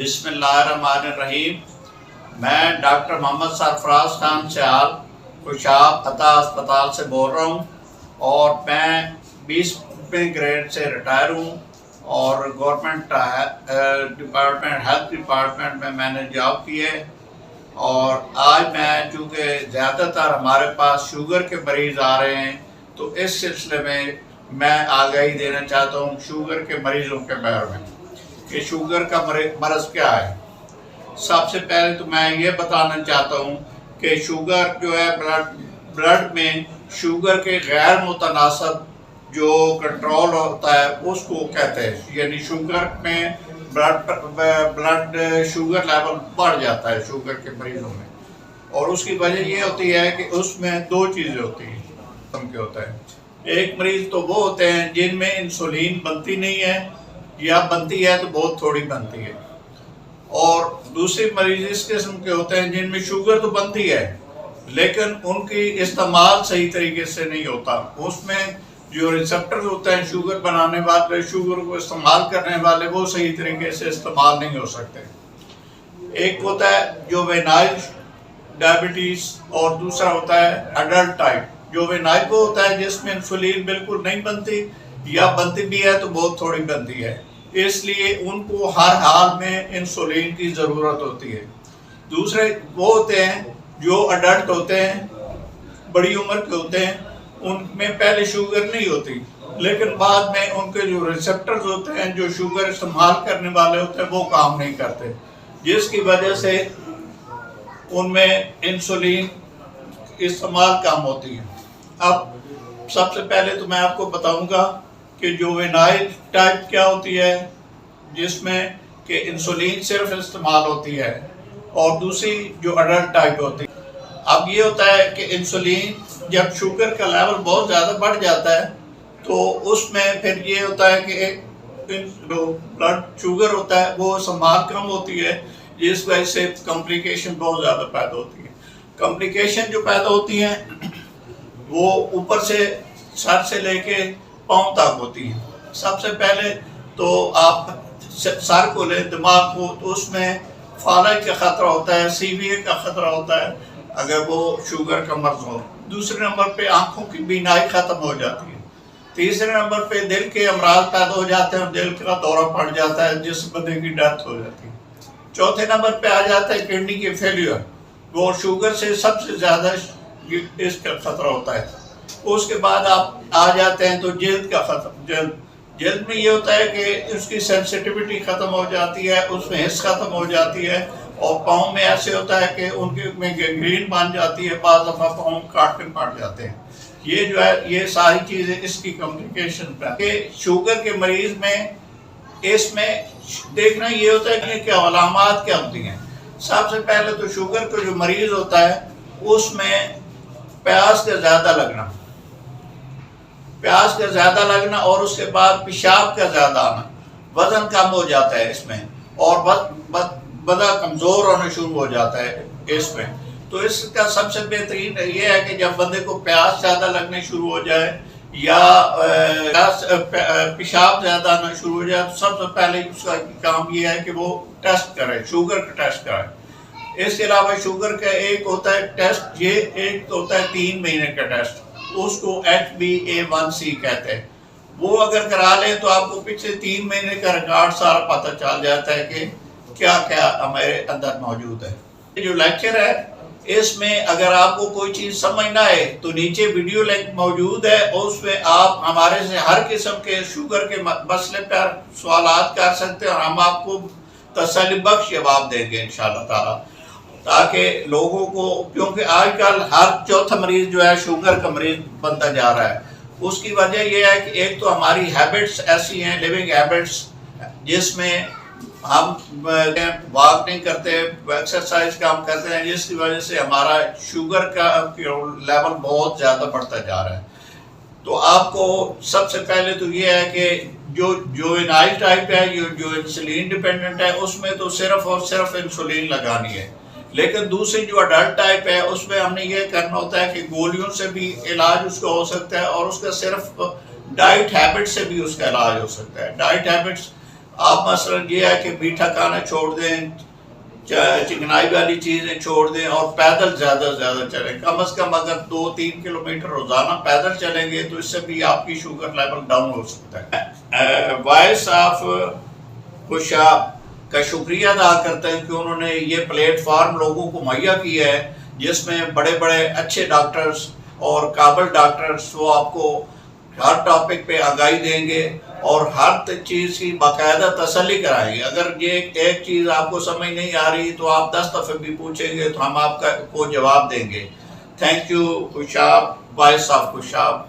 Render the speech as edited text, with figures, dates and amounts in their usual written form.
بسم اللہ الرحمن الرحیم۔ میں ڈاکٹر محمد سرفراز خان سیال خوشاب عطا اسپتال سے بول رہا ہوں اور میں 20ویں گریڈ سے ریٹائر ہوں اور گورنمنٹ ڈپارٹمنٹ ہیلتھ ڈپارٹمنٹ میں نے جاب کی ہے۔ اور آج میں چونکہ زیادہ تر ہمارے پاس شوگر کے مریض آ رہے ہیں تو اس سلسلے میں آگاہی دینا چاہتا ہوں شوگر کے مریضوں کے بارے میں کہ شوگر کا مرض کیا ہے۔ سب سے پہلے تو میں یہ بتانا چاہتا ہوں کہ شوگر جو ہے بلڈ میں شوگر کے غیر متناسب جو کنٹرول ہوتا ہے اس کو کہتے ہیں، یعنی شوگر میں بلڈ شوگر لیول بڑھ جاتا ہے شوگر کے مریضوں میں، اور اس کی وجہ یہ ہوتی ہے کہ اس میں دو چیزیں ہوتی ہیں ہوتا ہے۔ ایک مریض تو وہ ہوتے ہیں جن میں انسولین بنتی نہیں ہے یا بنتی ہے تو بہت تھوڑی بنتی ہے، اور دوسری مریض اس قسم کے ہوتے ہیں جن میں شوگر تو بنتی ہے لیکن ان کی استعمال صحیح طریقے سے نہیں ہوتا۔ اس میں جو ریسپٹر ہوتے ہیں شوگر بنانے والے، شوگر کو استعمال کرنے والے، وہ صحیح طریقے سے استعمال نہیں ہو سکتے۔ ایک ہوتا ہے جو وینائل ڈائبٹیز اور دوسرا ہوتا ہے اڈلٹ ٹائپ۔ جو وینائل وہ ہوتا ہے جس میں انسولین بالکل نہیں بنتی یا بنتی بھی ہے تو بہت تھوڑی بنتی ہے، اس لیے ان کو ہر حال میں انسولین کی ضرورت ہوتی ہے۔ دوسرے وہ ہوتے ہیں جو اڈلٹ ہوتے ہیں، بڑی عمر کے ہوتے ہیں، ان میں پہلے شوگر نہیں ہوتی لیکن بعد میں ان کے جو ریسپٹرز ہوتے ہیں جو شوگر استعمال کرنے والے ہوتے ہیں وہ کام نہیں کرتے، جس کی وجہ سے ان میں انسولین استعمال کم ہوتی ہے۔ اب سب سے پہلے تو میں آپ کو بتاؤں گا کہ جو وینائل ٹائپ کیا ہوتی ہے جس میں کہ انسولین صرف استعمال ہوتی ہے، اور دوسری جو اڈلٹ ٹائپ ہوتی ہے۔ اب یہ ہوتا ہے کہ انسولین جب شوگر کا لیول بہت زیادہ بڑھ جاتا ہے تو اس میں پھر یہ ہوتا ہے کہ جو بلڈ شوگر ہوتا ہے وہ استعمال کم ہوتی ہے، جس وجہ سے کمپلیکیشن بہت زیادہ پیدا ہوتی ہے۔ کمپلیکیشن جو پیدا ہوتی ہیں وہ اوپر سے سر سے لے کے پاؤں تک ہوتی ہیں۔ سب سے پہلے تو آپ سر کو لیں، دماغ کو، تو اس میں فالج کا خطرہ ہوتا ہے، سی وی اے کا خطرہ ہوتا ہے اگر وہ شوگر کا مرض ہو۔ دوسرے نمبر پہ آنکھوں کی بینائی ختم ہو جاتی ہے۔ تیسرے نمبر پہ دل کے امراض پیدا ہو جاتے ہیں اور دل کا دورہ پڑ جاتا ہے جس بندے کی ڈیتھ ہو جاتی ہے۔ چوتھے نمبر پہ آ جاتا ہے کڈنی کے فیلئر، وہ شوگر سے سب سے زیادہ اس کا خطرہ ہوتا ہے۔ اس کے بعد آپ آ جاتے ہیں تو جلد کا خطرہ، جلد میں یہ ہوتا ہے کہ اس کی سینسٹیوٹی ختم ہو جاتی ہے، اس میں حس ختم ہو جاتی ہے، اور پاؤں میں ایسے ہوتا ہے کہ ان کے میں گینگرین بن جاتی ہے، بعض دفعہ پاؤں کاٹنے پڑ جاتے ہیں۔ یہ جو ہے یہ ساری چیزیں اس کی کمپلیکیشن پہ کہ شوگر کے مریض میں اس میں دیکھنا یہ ہوتا ہے کہ علامات کیا ہوتی ہیں۔ سب سے پہلے تو شوگر کا جو مریض ہوتا ہے اس میں پیاس کا زیادہ لگنا اور اس کے بعد پیشاب کا زیادہ آنا، وزن کم ہو جاتا ہے اس میں، اور بدن کمزور ہونا شروع ہو جاتا ہے اس میں۔ تو اس کا سب سے بہترین یہ ہے کہ جب بندے کو پیاس زیادہ لگنے شروع ہو جائے یا پیشاب زیادہ آنا شروع ہو جائے تو سب سے پہلے اس کا کام یہ ہے کہ وہ ٹیسٹ کرے، شوگر کا ٹیسٹ کرے۔ اس کے علاوہ شوگر کا ایک ہوتا ہے ٹیسٹ، یہ ایک ہوتا ہے 3 مہینے کا ٹیسٹ، اس کو HbA1c کہتے ہیں۔ وہ اگر کرا لیں تو آپ کو پچھلے 3 مہینے کا ریکارڈ سارا پتہ چل جاتا ہے کہ کیا کیا ہمارے اندر موجود ہے۔ جو لیکچر ہے اس میں اگر آپ کو کوئی چیز سمجھ نہ آئے تو نیچے ویڈیو لنک موجود ہے، اور اس میں آپ ہمارے سے ہر قسم کے شوگر کے مسئلے پر سوالات کر سکتے ہیں اور ہم آپ کو تسلی بخش جواب دیں گے انشاءاللہ تعالی، تاکہ لوگوں کو، کیونکہ آج کل ہر چوتھا مریض جو ہے شوگر کا مریض بنتا جا رہا ہے۔ اس کی وجہ یہ ہے کہ ایک تو ہماری ہیبٹس ایسی ہیں، لیونگ ہیبٹس، جس میں ہم واک نہیں کرتے، ایکسرسائز کام کرتے ہیں، جس کی وجہ سے ہمارا شوگر کا لیول بہت زیادہ بڑھتا جا رہا ہے۔ تو آپ کو سب سے پہلے تو یہ ہے کہ جو وینائل ٹائپ ہے، جو انسولین ڈیپینڈنٹ ہے، اس میں تو صرف اور صرف انسولین لگانی ہے، لیکن دوسری جو اڈلٹ ٹائپ ہے اس میں ہم نے یہ کرنا ہوتا ہے کہ گولیوں سے بھی علاج اس کا ہو سکتا ہے، اور اس کا صرف ڈائٹ ہیبٹ سے بھی اس کا علاج ہو سکتا ہے۔ ڈائٹ ہیبٹس آپ مثلا یہ ہے کہ میٹھا کھانا چھوڑ دیں، چکنائی والی چیزیں چھوڑ دیں، اور پیدل زیادہ سے زیادہ چلیں. کم از کم اگر 2-3 کلومیٹر روزانہ پیدل چلیں گے تو اس سے بھی آپ کی شوگر لیول ڈاؤن ہو سکتا ہے. وائس آف خوشاب کا شکریہ ادا کرتے ہیں کہ انہوں نے یہ پلیٹ فارم لوگوں کو مہیا کیا ہے، جس میں بڑے بڑے اچھے ڈاکٹرز اور قابل ڈاکٹرز وہ آپ کو ہر ٹاپک پہ آگاہی دیں گے اور ہر چیز کی باقاعدہ تسلی کرائیں گے. اگر یہ ایک چیز آپ کو سمجھ نہیں آ رہی تو آپ 10 دفعہ بھی پوچھیں گے تو ہم آپ کو جواب دیں گے. Thank you Khushab, voice of Khushab.